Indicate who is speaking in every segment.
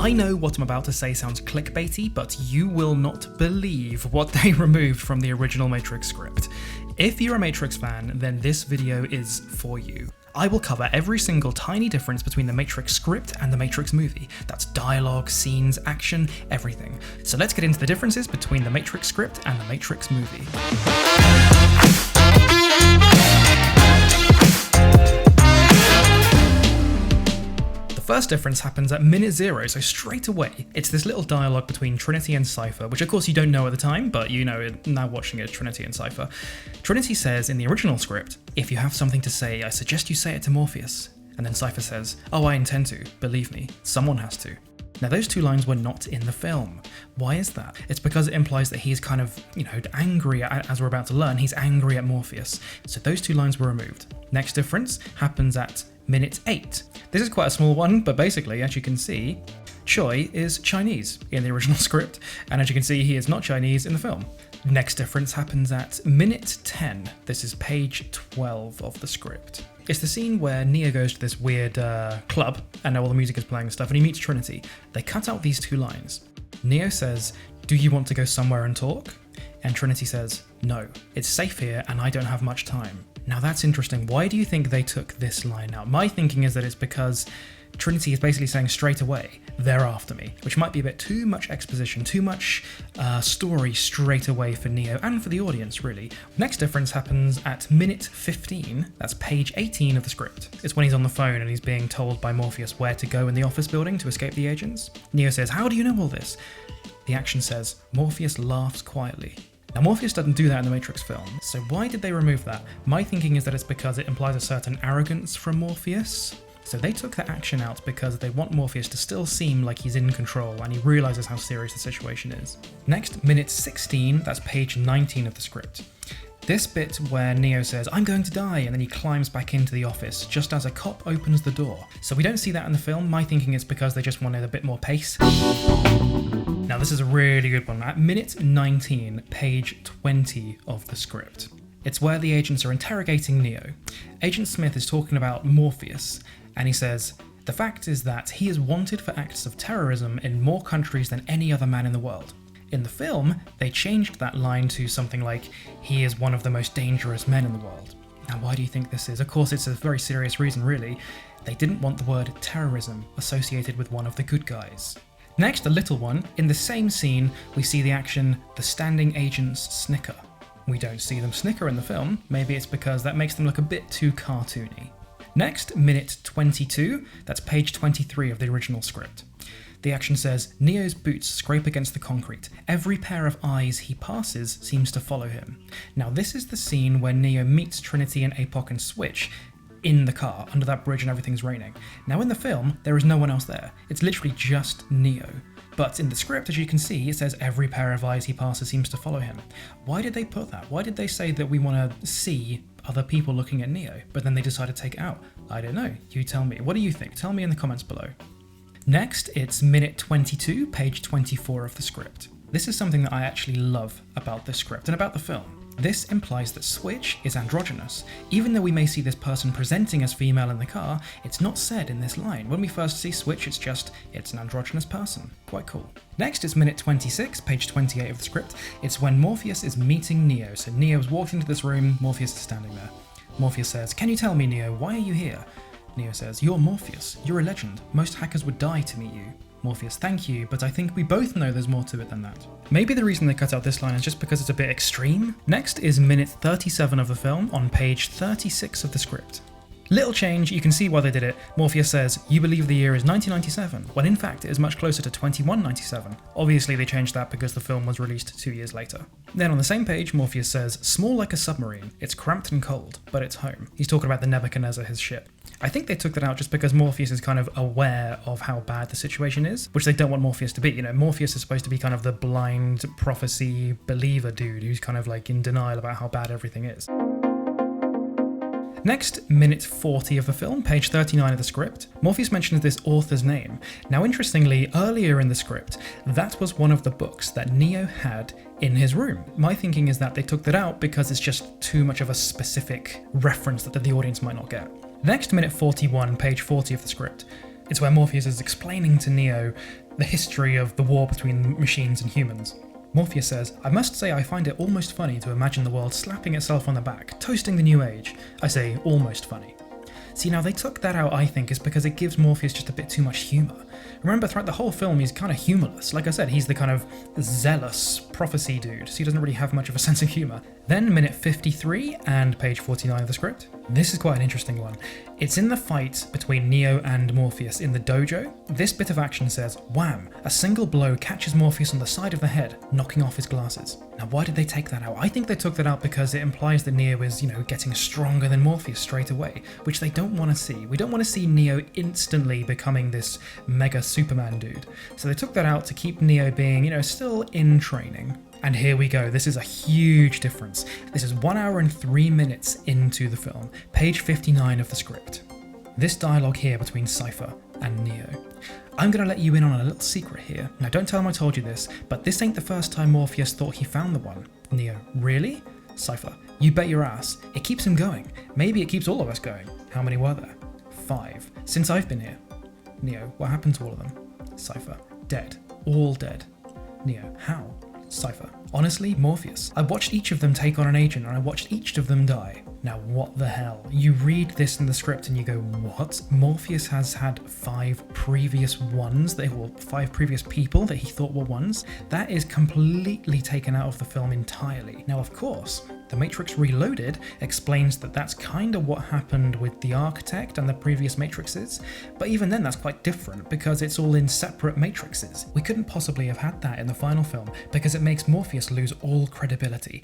Speaker 1: I know what I'm about to say sounds clickbaity, but you will not believe what they removed from the original Matrix script. If you're a Matrix fan, then this video is for you. I will cover every single tiny difference between the Matrix script and the Matrix movie. That's dialogue, scenes, action, everything. So let's get into the differences between the Matrix script and the Matrix movie. The first difference happens at minute 0, so straight away. It's this little dialogue between Trinity and Cypher, which of course you don't know at the time, but you know it now watching it, Trinity and Cypher. Trinity says in the original script, "If you have something to say, I suggest you say it to Morpheus." And then Cypher says, "Oh, I intend to, believe me, someone has to." Now those two lines were not in the film. Why is that? It's because it implies that he's kind of, angry, as we're about to learn, he's angry at Morpheus. So those two lines were removed. Next difference happens at minute 8. This is quite a small one, but basically, as you can see, Choi is Chinese in the original script, and as you can see, he is not Chinese in the film. Next difference happens at minute 10. This is page 12 of the script. It's the scene where Neo goes to this weird club, and all the music is playing and stuff, and he meets Trinity. They cut out these two lines. Neo says, "Do you want to go somewhere and talk?" And Trinity says, "No, it's safe here and I don't have much time." Now that's interesting. Why do you think they took this line out? My thinking is that it's because Trinity is basically saying straight away, "They're after me," which might be a bit too much exposition, too much story straight away for Neo and for the audience, really. Next difference happens at minute 15. That's page 18 of the script. It's when he's on the phone and he's being told by Morpheus where to go in the office building to escape the agents. Neo says, "How do you know all this?" The action says, "Morpheus laughs quietly." Now Morpheus doesn't do that in the Matrix film, so why did they remove that? My thinking is that it's because it implies a certain arrogance from Morpheus. So they took the action out because they want Morpheus to still seem like he's in control and he realizes how serious the situation is. Next, minute 16, that's page 19 of the script. This bit where Neo says, "I'm going to die," and then he climbs back into the office just as a cop opens the door. So we don't see that in the film. My thinking is because they just wanted a bit more pace. Now this is a really good one. At minute 19, page 20 of the script. It's where the agents are interrogating Neo. Agent Smith is talking about Morpheus, and he says, "The fact is that he is wanted for acts of terrorism in more countries than any other man in the world." In the film, they changed that line to something like, "He is one of the most dangerous men in the world." Now why do you think this is? Of course it's a very serious reason really. They didn't want the word terrorism associated with one of the good guys. Next, a little one. In the same scene, we see the action, "The standing agents snicker." We don't see them snicker in the film. Maybe it's because that makes them look a bit too cartoony. Next, minute 22. That's page 23 of the original script. The action says, "Neo's boots scrape against the concrete. Every pair of eyes he passes seems to follow him." Now this is the scene where Neo meets Trinity and Apoc and Switch in the car, under that bridge and everything's raining. Now in the film, there is no one else there. It's literally just Neo. But in the script, as you can see, it says every pair of eyes he passes seems to follow him. Why did they put that? Why did they say that we want to see other people looking at Neo, but then they decided to take it out? I don't know. You tell me. What do you think? Tell me in the comments below. Next, it's minute 22, page 24 of the script. This is something that I actually love about this script and about the film. This implies that Switch is androgynous. Even though we may see this person presenting as female in the car, it's not said in this line. When we first see Switch, it's an androgynous person. Quite cool. Next is minute 26, page 28 of the script. It's when Morpheus is meeting Neo. So Neo's walked into this room, Morpheus is standing there. Morpheus says, "Can you tell me, Neo, why are you here?" Neo says, "You're Morpheus. You're a legend. Most hackers would die to meet you." Morpheus, "Thank you, but I think we both know there's more to it than that." Maybe the reason they cut out this line is just because it's a bit extreme. Next is minute 37 of the film on page 36 of the script. Little change, you can see why they did it. Morpheus says, "You believe the year is 1997, when in fact it is much closer to 2197. Obviously they changed that because the film was released 2 years later. Then on the same page, Morpheus says, "Small like a submarine. It's cramped and cold, but it's home." He's talking about the Nebuchadnezzar, his ship. I think they took that out just because Morpheus is kind of aware of how bad the situation is, which they don't want Morpheus to be. Morpheus is supposed to be kind of the blind prophecy believer dude who's kind of like in denial about how bad everything is. Next, minute 40 of the film, page 39 of the script, Morpheus mentions this author's name. Now interestingly, earlier in the script, that was one of the books that Neo had in his room. My thinking is that they took that out because it's just too much of a specific reference that the audience might not get. Next, minute 41, page 40 of the script. It's where Morpheus is explaining to Neo the history of the war between machines and humans. Morpheus says, "I must say I find it almost funny to imagine the world slapping itself on the back, toasting the new age. I say almost funny." See, now they took that out, I think, is because it gives Morpheus just a bit too much humour. Remember, throughout the whole film, he's kind of humourless. Like I said, he's the kind of zealous prophecy dude, so he doesn't really have much of a sense of humour. Then, minute 53 and page 49 of the script. This is quite an interesting one. It's in the fight between Neo and Morpheus in the dojo. This bit of action says, wham, a single blow catches Morpheus on the side of the head, knocking off his glasses. Now, why did they take that out? I think they took that out because it implies that Neo is, getting stronger than Morpheus straight away, which they don't want to see. We don't want to see Neo instantly becoming this mega Superman dude. So they took that out to keep Neo being, still in training. And here we go, this is a huge difference. This is 1 hour and 3 minutes into the film, page 59 of the script. This dialogue here between Cypher and Neo. I'm going to let you in on a little secret here. Now don't tell him I told you this, but this ain't the first time Morpheus thought he found the one. Neo, really? Cypher, you bet your ass. It keeps him going. Maybe it keeps all of us going. How many were there? 5. Since I've been here. Neo, what happened to all of them? Cypher, dead. All dead. Neo, how? Cypher, honestly, Morpheus. I watched each of them take on an agent and I watched each of them die. Now what the hell? You read this in the script and you go, what? Morpheus has had 5 previous ones, 5 previous people that he thought were ones? That is completely taken out of the film entirely. Now of course, The Matrix Reloaded explains that that's kind of what happened with the Architect and the previous Matrixes, but even then that's quite different because it's all in separate Matrixes. We couldn't possibly have had that in the final film because it makes Morpheus lose all credibility.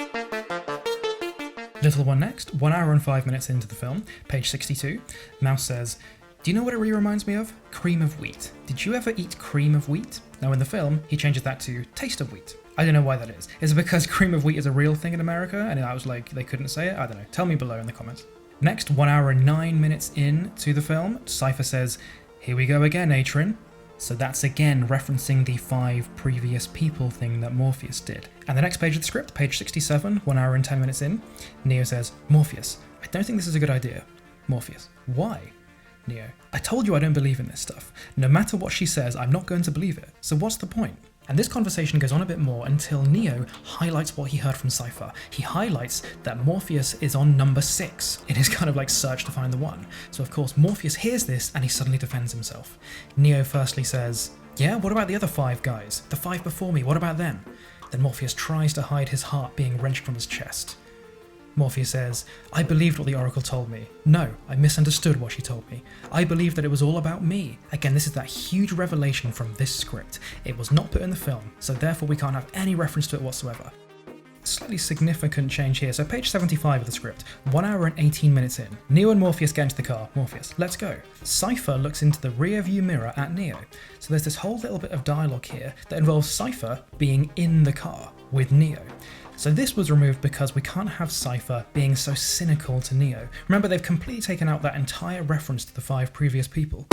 Speaker 1: Little one next, 1 hour and 5 minutes into the film, page 62, Mouse says, "Do you know what it really reminds me of? Cream of wheat. Did you ever eat cream of wheat?" Now in the film, he changes that to taste of wheat. I don't know why that is. Is it because cream of wheat is a real thing in America and I was like, they couldn't say it? I don't know. Tell me below in the comments. Next, 1 hour and 9 minutes into the film, Cypher says, "Here we go again, Atrin." So that's again referencing the 5 previous people thing that Morpheus did. And the next page of the script, page 67, 1 hour and 10 minutes in, Neo says, "Morpheus, I don't think this is a good idea." Morpheus, why? Neo, I told you I don't believe in this stuff. No matter what she says, I'm not going to believe it. So what's the point? And this conversation goes on a bit more until Neo highlights what he heard from Cypher. He highlights that Morpheus is on number 6 in his kind of like search to find the one. So of course Morpheus hears this and he suddenly defends himself. Neo firstly says, "Yeah, what about the other 5 guys? The 5 before me, what about them?" Then Morpheus tries to hide his heart being wrenched from his chest. Morpheus says, "I believed what the Oracle told me. No, I misunderstood what she told me. I believed that it was all about me." Again, this is that huge revelation from this script. It was not put in the film, so therefore we can't have any reference to it whatsoever. Slightly significant change here. So page 75 of the script, 1 hour and 18 minutes in. Neo and Morpheus get into the car. Morpheus, let's go. Cypher looks into the rear view mirror at Neo. So there's this whole little bit of dialogue here that involves Cypher being in the car with Neo. So this was removed because we can't have Cypher being so cynical to Neo. Remember, they've completely taken out that entire reference to the 5 previous people.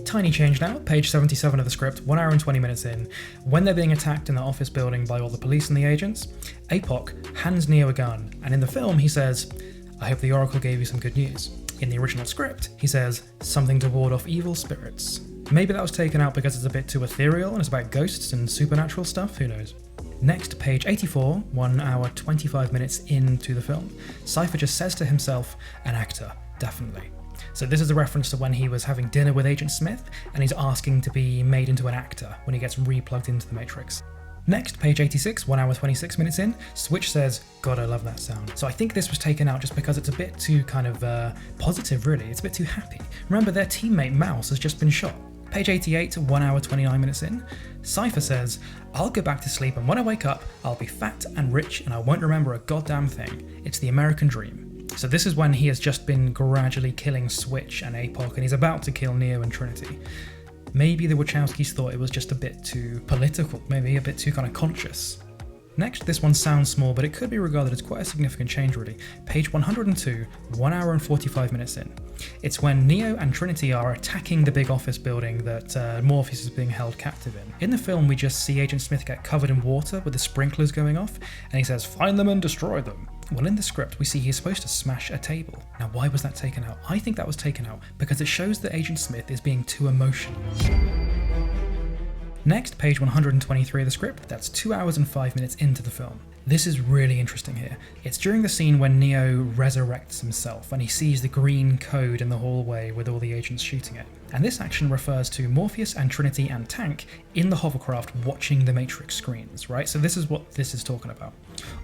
Speaker 1: Tiny change now, page 77 of the script, 1 hour and 20 minutes in. When they're being attacked in the office building by all the police and the agents, Apoc hands Neo a gun, and in the film he says, "I hope the Oracle gave you some good news." In the original script, he says, "Something to ward off evil spirits." Maybe that was taken out because it's a bit too ethereal and it's about ghosts and supernatural stuff, who knows. Next, page 84, 1 hour 25 minutes into the film, Cypher just says to himself, "An actor, definitely." So this is a reference to when he was having dinner with Agent Smith and he's asking to be made into an actor when he gets replugged into the Matrix. Next, page 86, 1 hour 26 minutes in, Switch says, "God, I love that sound." So I think this was taken out just because it's a bit too kind of positive, really. It's a bit too happy. Remember, their teammate Mouse has just been shot. Page 88, 1 hour 29 minutes in, Cypher says, "I'll go back to sleep and when I wake up, I'll be fat and rich and I won't remember a goddamn thing. It's the American dream." So this is when he has just been gradually killing Switch and Apoc and he's about to kill Neo and Trinity. Maybe the Wachowskis thought it was just a bit too political, maybe a bit too kind of conscious. Next, this one sounds small, but it could be regarded as quite a significant change really. Page 102, 1 hour and 45 minutes in. It's when Neo and Trinity are attacking the big office building that Morpheus is being held captive in. In the film, we just see Agent Smith get covered in water with the sprinklers going off, and he says, "Find them and destroy them." Well, in the script, we see he's supposed to smash a table. Now, why was that taken out? I think that was taken out because it shows that Agent Smith is being too emotional. Next, page 123 of the script, that's 2 hours and 5 minutes into the film. This is really interesting here. It's during the scene when Neo resurrects himself and he sees the green code in the hallway with all the agents shooting it. And this action refers to Morpheus and Trinity and Tank in the hovercraft watching the Matrix screens, right? So this is what this is talking about.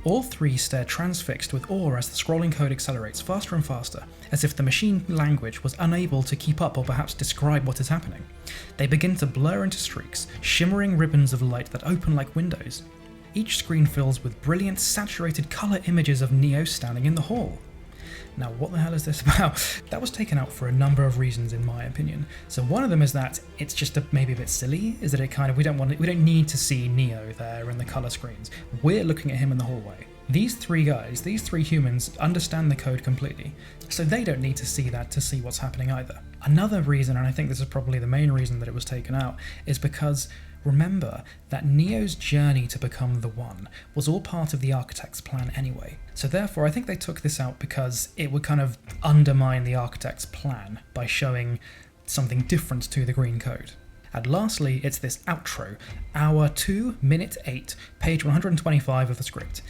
Speaker 1: All three stare transfixed with awe as the scrolling code accelerates faster and faster, as if the machine language was unable to keep up or perhaps describe what is happening. They begin to blur into streaks, shimmering ribbons of light that open like windows. Each screen fills with brilliant, saturated colour images of Neo standing in the hall. Now, what the hell is this about? That was taken out for a number of reasons, in my opinion. So one of them is that it's just maybe a bit silly. Is that it kind of we don't need to see Neo there in the colour screens. We're looking at him in the hallway. These three guys, these three humans, understand the code completely, so they don't need to see that to see what's happening either. Another reason, and I think this is probably the main reason that it was taken out, is because remember that Neo's journey to become the One was all part of the Architect's plan anyway. So therefore, I think they took this out because it would kind of undermine the Architect's plan by showing something different to the green code. And lastly, it's this outro, hour 2, minute 8, page 125 of the script.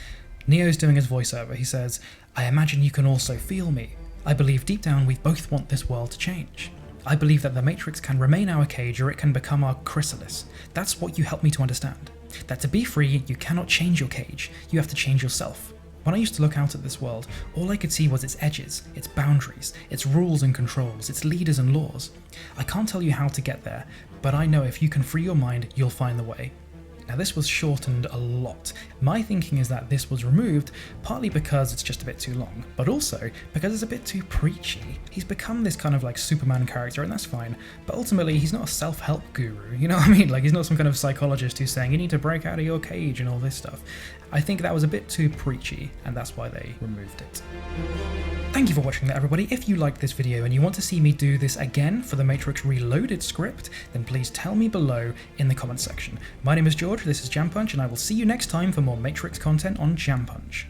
Speaker 1: Neo's doing his voiceover. He says, "I imagine you can also feel me. I believe deep down we both want this world to change. I believe that the Matrix can remain our cage or it can become our chrysalis. That's what you helped me to understand. That to be free, you cannot change your cage. You have to change yourself. When I used to look out at this world, all I could see was its edges, its boundaries, its rules and controls, its leaders and laws. I can't tell you how to get there, but I know if you can free your mind, you'll find the way." Now this was shortened a lot. My thinking is that this was removed partly because it's just a bit too long, but also because it's a bit too preachy. He's become this kind of like Superman character, and that's fine, but ultimately he's not a self-help guru, you know what I mean? Like he's not some kind of psychologist who's saying you need to break out of your cage and all this stuff. I think that was a bit too preachy, and that's why they removed it. Thank you for watching that, everybody. If you liked this video and you want to see me do this again for the Matrix Reloaded script, then please tell me below in the comments section. My name is George, this is Jam Punch, and I will see you next time for more Matrix content on Jam Punch.